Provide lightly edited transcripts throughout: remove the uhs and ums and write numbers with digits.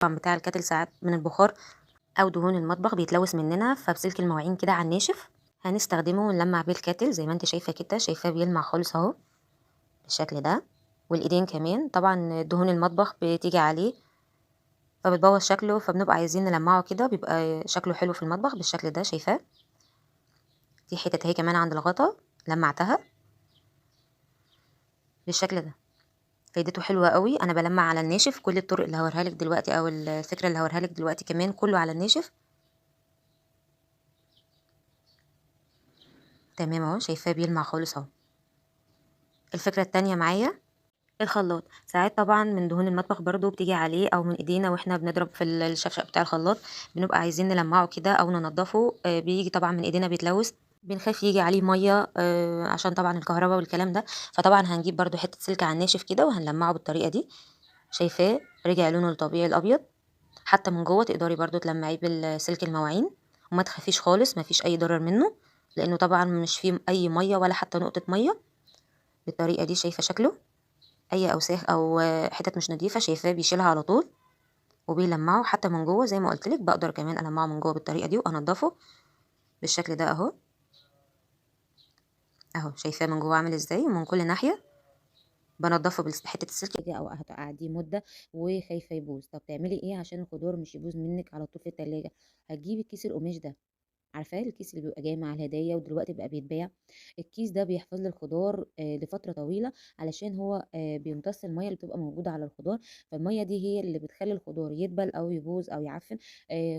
طبعا بتاع الكاتل ساعات من البخار او دهون المطبخ بيتلوث مننا، فبسلك المواعين كده على الناشف هنستخدمه ونلمع بيه الكاتل زي ما انت شايفه كده، شايفاه بيلمع خالص اهو بالشكل ده. والايدين كمان طبعا دهون المطبخ بتيجي عليه فبتبوظ شكله، فبنبقى عايزين نلمعه كده بيبقى شكله حلو في المطبخ بالشكل ده. شايفاه في حتت اهي كمان عند الغطا لمعتها بالشكل ده، فايدته حلوه قوي. انا بلمع على الناشف، كل الطرق اللي هوريها لك دلوقتي او الفكره اللي هوريها لك دلوقتي كمان كله على الناشف. تمام اهو، شايفاه بيلمع خالص اهو. الفكره التانية معايا الخلاط، ساعات طبعا من دهون المطبخ برضو بتيجي عليه او من ايدينا واحنا بنضرب في الشفشق بتاع الخلاط، بنبقى عايزين نلمعه كده او ننضفه، بيجي طبعا من ايدينا بيتلوث، بنخاف يجي عليه ميه عشان طبعا الكهرباء والكلام ده. فطبعا هنجيب برضو حته سلك على الناشف كده وهنلمعه بالطريقه دي. شايفاه رجع لونه الطبيعي الابيض، حتى من جوه تقدري برضو تلمعيه بالسلك المواعين وما تخافيش خالص، ما فيش اي ضرر منه لانه طبعا مش فيه اي ميه ولا حتى نقطه ميه. بالطريقه دي شايفه شكله، اي اوساخ او حتت مش نظيفه شايفاه بيشيلها على طول وبيلمعه حتى من جوه. زي ما قلت لك بقدر كمان المعه من جوه بالطريقه دي وانضفه بالشكل ده اهو. اهو شايفاه من جوه عامل ازاي ومن كل ناحيه بنضفه بحته السلك دي، او هتقعديه مده وخايفه يبوظ. طب تعملي ايه عشان الخضار مش يبوظ منك على طول في التلاجة؟ هتجيبي كيس القماش ده، عارفاه الكيس اللي بيبقى جاي مع الهدايا ودلوقتي بقى بيتباع. الكيس ده بيحفظ لي الخضار لفتره طويله، علشان هو بيمتص الميه اللي بتبقى موجوده على الخضار، فالميه دي هي اللي بتخلي الخضار يدبل او يبوظ او يعفن.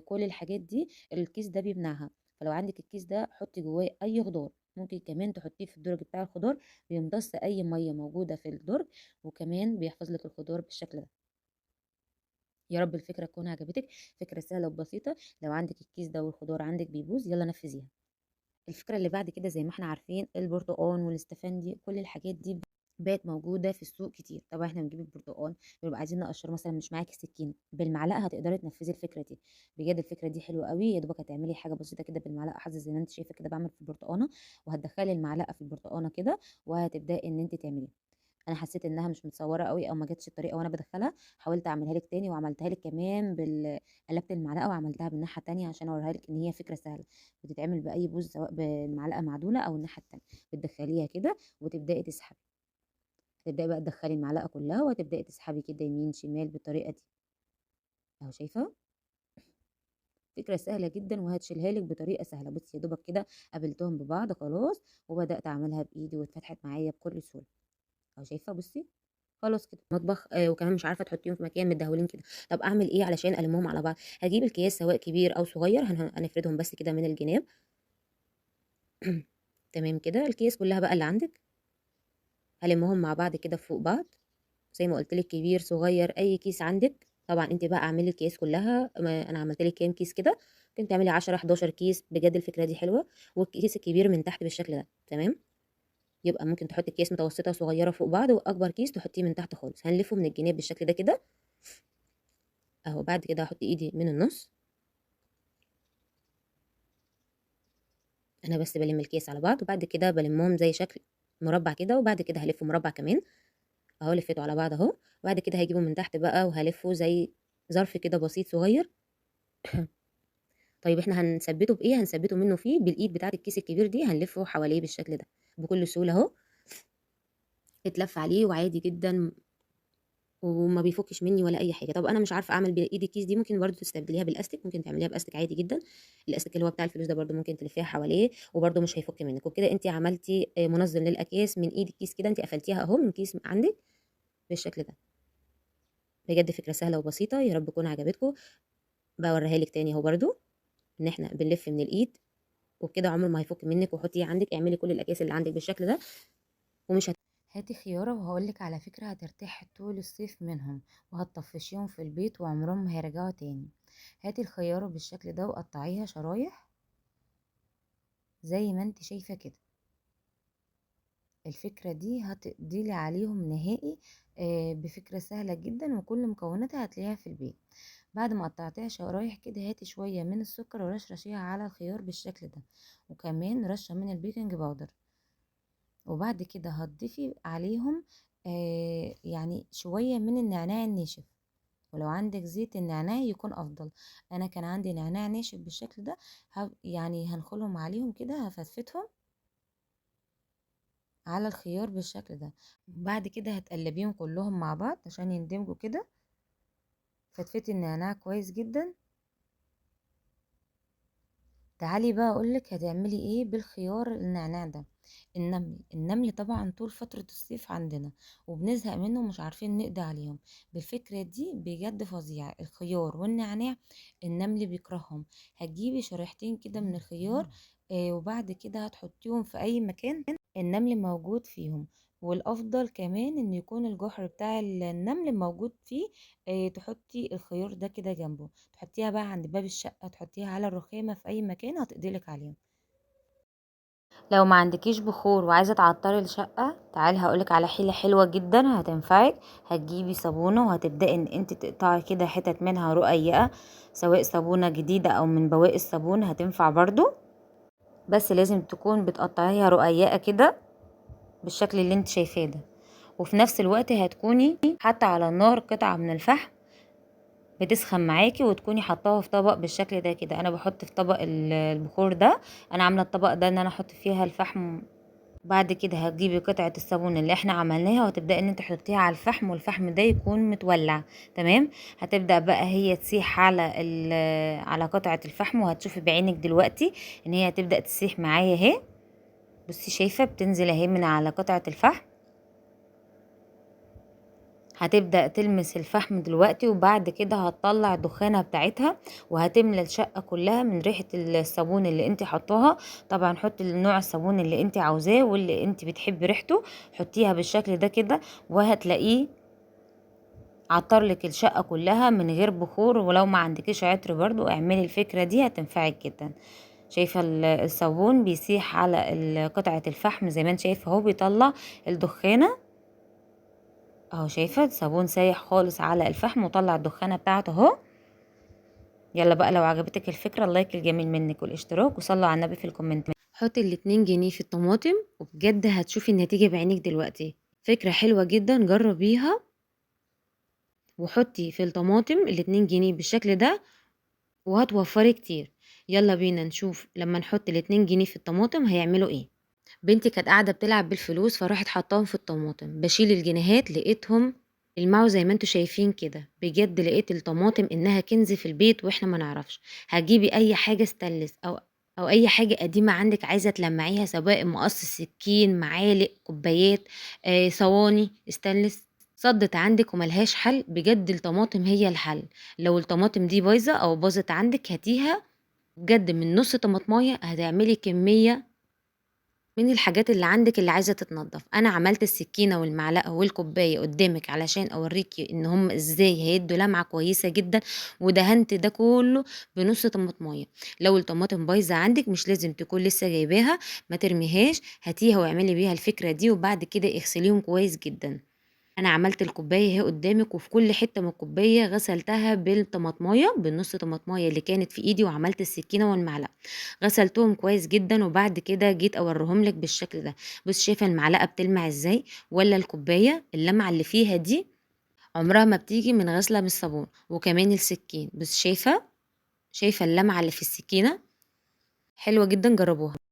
كل الحاجات دي الكيس ده بيمنعها. فلو عندك الكيس ده حطي جواه اي خضار، ممكن كمان تحطيه في الدرج بتاع الخضار، بيمتص اي ميه موجوده في الدرج، وكمان بيحفظ لك الخضار بالشكل ده. يا رب الفكره تكون عجبتك، فكره سهله وبسيطه. لو عندك الكيس ده والخضار عندك بيبوظ يلا نفذيها. الفكرة اللي بعد كده زي ما احنا عارفين البرتقال والاستفندي كل الحاجات دي بقت موجودة في السوق كتير. طبعا احنا بنجيب البرتقال بنبقى عايزين نقشره، مثلا مش معاكي سكين بالمعلقة هتقدري تنفذي الفكرة دي. بجد الفكرة دي حلوة قوي، يا دوبك هتعملي حاجة بسيطة كده بالمعلقة، حاسة زي ما انت شايفة كده بعمل في البرتقانة، وهتدخلي المعلقة في البرتقانة كده وهتبدأي ان انت تعمليها. انا حسيت انها مش متصوره قوي او ما جاتش الطريقه وانا بدخلها، حاولت اعملها لك تاني وعملتها لك كمان قلبت المعلقه وعملتها بالناحيه التانية عشان اوريها لك ان هي فكره سهله بتتعمل باي بوز، سواء بالمعلقه معدوله او الناحيه التانية. بتدخليها كده وتبداي تسحبي، تبداي بقى تدخلي المعلقه كلها وتبداي تسحبي كده يمين شمال بالطريقه دي. اهو شايفه فكره سهله جدا وهتشيلها لك بطريقه سهله. بصي يا دوبك كده قابلتهم ببعض خلاص وبدات اعملها بايدي واتفتحت معايا بكل سهوله. اهو شايفه بصي خلاص كده مطبخ وكمان مش عارفه تحطيهم في مكان متدهولين كده. طب اعمل ايه علشان المهم على بعض؟ هجيب الكياس سواء كبير او صغير، هنفردهم بس كده من الجناب. تمام كده الكياس كلها بقى اللي عندك هلمهم مع بعض كده فوق بعض، زي ما قلت لك كبير صغير اي كيس عندك. طبعا انت بقى اعملي الكياس كلها، انا عملت لك كام كيس كده، ممكن تعملي 10 11 كيس، بجد الفكره دي حلوه. والكيس الكبير من تحت بالشكل ده تمام. يبقى ممكن تحطي كيس متوسطه وصغيره فوق بعض، واكبر كيس تحطيه من تحت خالص. هنلفه من الجناب بالشكل ده كده اهو. بعد كده هحط ايدي من النص، انا بس بلم الكيس على بعض وبعد كده بلمهم زي شكل مربع كده، وبعد كده هلفه مربع كمان اهو. لفيته على بعض اهو. وبعد كده هجيبه من تحت بقى وهلفه زي ظرف كده بسيط صغير. طيب احنا هنثبته بايه؟ هنثبته منه فيه بالايد بتاعه الكيس الكبير دي، هنلفه حواليه بالشكل ده بكل سهوله اهو. اتلف عليه وعادي جدا وما بيفكش مني ولا اي حاجه. طب انا مش عارفه اعمل بايدي الكيس دي، ممكن برضو تستبدليها بالاستيك، ممكن تعمليها باستيك عادي جدا. الاستيك اللي هو بتاع الفلوس ده برضو ممكن تلفيها حواليه وبرضو مش هيفك منك. وبكده انت عملتي منظم للاكياس من ايد الكيس كده، انت قفلتيها اهو من كيس عندك بالشكل ده. بجد فكره سهله وبسيطه، يا رب تكون عجبتكم. بوريها لك تاني اهو برضو ان احنا بنلف من الايد وبكده عمره ما هيفك منك. وحطيه عندك، اعملي كل الاكياس اللي عندك بالشكل ده ومش هاتي خيارة وهقولك على فكرة هترتاحي طول الصيف منهم وهتطفشيهم في البيت وعمرهم ما هيرجعوا تاني. هاتي الخيارة بالشكل ده وقطعيها شرايح زي ما انت شايفة كده. الفكرة دي هتقضيلي عليهم نهائي بفكرة سهلة جدا وكل مكوناتها هتلاقيها في البيت. بعد ما قطعتيها شرايح كده هاتي شوية من السكر ورشرشيها على الخيار بالشكل ده، وكمان رشة من البيكنج باودر. وبعد كده هتضيفي عليهم يعني شوية من النعناع الناشف ولو عندك زيت النعناع يكون افضل. انا كان عندي نعناع ناشف بالشكل ده، يعني هنخلهم عليهم كده، هفتفتهم على الخيار بالشكل ده. بعد كده هتقلبيهم كلهم مع بعض عشان يندمجوا كده. فتفتي النعناع كويس جدا. تعالي بقى اقولك هتعملي ايه بالخيار النعناع ده. النمل طبعا طول فترة الصيف عندنا وبنزهق منه ومش عارفين نقضي عليهم. بالفكرة دي بجد فظيعة الخيار والنعناع، النمل بيكرههم. هتجيبي شريحتين كده من الخيار، وبعد كده هتحطيهم في اي مكان النمل موجود فيهم. والافضل كمان ان يكون الجحر بتاع النمل موجود فيه. تحطي الخيار ده كده جنبه، تحطيها بقى عند باب الشقة، تحطيها على الرخامة، في اي مكان هتقدلك عليهم. لو ما عندكيش بخور وعايزه تعطري الشقه، تعالي هقولك على حيله حلوه جدا هتنفعك. هتجيبي صابونه وهتبداي ان انت تقطعي كده حتت منها رقيقه، سواء صابونه جديده او من بواقي الصابون هتنفع برضو. بس لازم تكون بتقطعيها رقيقه كده بالشكل اللي انت شايفاه ده. وفي نفس الوقت هتكوني حتى على النار قطعه من الفحم بتسخن معاكي، وتكوني حطاها في طبق بالشكل ده كده. انا بحط في طبق البخور ده، انا عامله الطبق ده ان انا احط فيها الفحم. بعد كده هتجيبي قطعة الصابون اللي احنا عملناها وهتبدأي ان انت تحطيها على الفحم، والفحم ده يكون متولع. تمام. هتبدأ بقى هي تسيح على قطعة الفحم، وهتشوفي بعينك دلوقتي ان هي هتبدأ تسيح معايا اهي. بصي شايفة بتنزل اهي من على قطعة الفحم، هتبدأ تلمس الفحم دلوقتي. وبعد كده هتطلع الدخانة بتاعتها، وهتملى الشقة كلها من ريحة الصابون اللي انت حطاها. طبعا حطي نوع الصابون اللي انت عاوزاه واللي انت بتحبي ريحته، حطيها بالشكل ده كده، وهتلاقيه عطرلك الشقة كلها من غير بخور. ولو ما عندكيش عطر برضو اعملي الفكرة دي هتنفعك جدا. شايفة الصابون بيسيح على قطعة الفحم زي ما انت شايفة اهو، بيطلع الدخانة اهو. شايفه الصابون سايح خالص على الفحم وطلع الدخانه بتاعته اهو. يلا بقى لو عجبتك الفكره اللايك الجميل منك والاشتراك، وصلوا على النبي في الكومنت. حطي ال2 جنيه في الطماطم وبجد هتشوفي النتيجه بعينك دلوقتي. فكره حلوه جدا جربيها. وحطي في الطماطم ال2 جنيه بالشكل ده وهتوفري كتير. يلا بينا نشوف لما نحط ال2 جنيه في الطماطم هيعملوا ايه. بنتي كانت قاعده بتلعب بالفلوس فراحت حطاهم في الطماطم، بشيل الجنيهات لقيتهم المعوا زي ما انتوا شايفين كده. بجد لقيت الطماطم انها كنز في البيت واحنا ما نعرفش. هتجيبي اي حاجه ستانلس او اي حاجه قديمه عندك عايزه تلمعيها، سواء مقص سكين، معالق، كوبايات، صواني ستانلس، صدت عندك وملهاش حل. بجد الطماطم هي الحل. لو الطماطم دي بايظه او باظت عندك هاتيها، بجد من نص طماطمايه هتعملي كميه من الحاجات اللي عندك اللي عايزة تتنضف. انا عملت السكينة والمعلقة والكوباية قدامك علشان اوريكي ان هم ازاي هيدوا لمعة كويسة جدا. ودهنت ده كله بنص طماطمية. لو الطماطم بايظة عندك مش لازم تكون لسه جايباها، ما ترميهاش، هاتيها واعملي بيها الفكرة دي، وبعد كده اغسليهم كويس جدا. انا عملت الكوبايه اهي قدامك، وفي كل حته من الكوبايه غسلتها بالطماطمايه، بالنص طماطمايه اللي كانت في ايدي، وعملت السكينه والمعلقه غسلتهم كويس جدا. وبعد كده جيت اوريهم لك بالشكل ده. بص شايفه المعلقه بتلمع ازاي، ولا الكوبايه اللمعه اللي فيها دي عمرها ما بتيجي من غسله بالصابون. وكمان السكين بص شايفه اللمعه اللي في السكينه حلوه جدا، جربوها.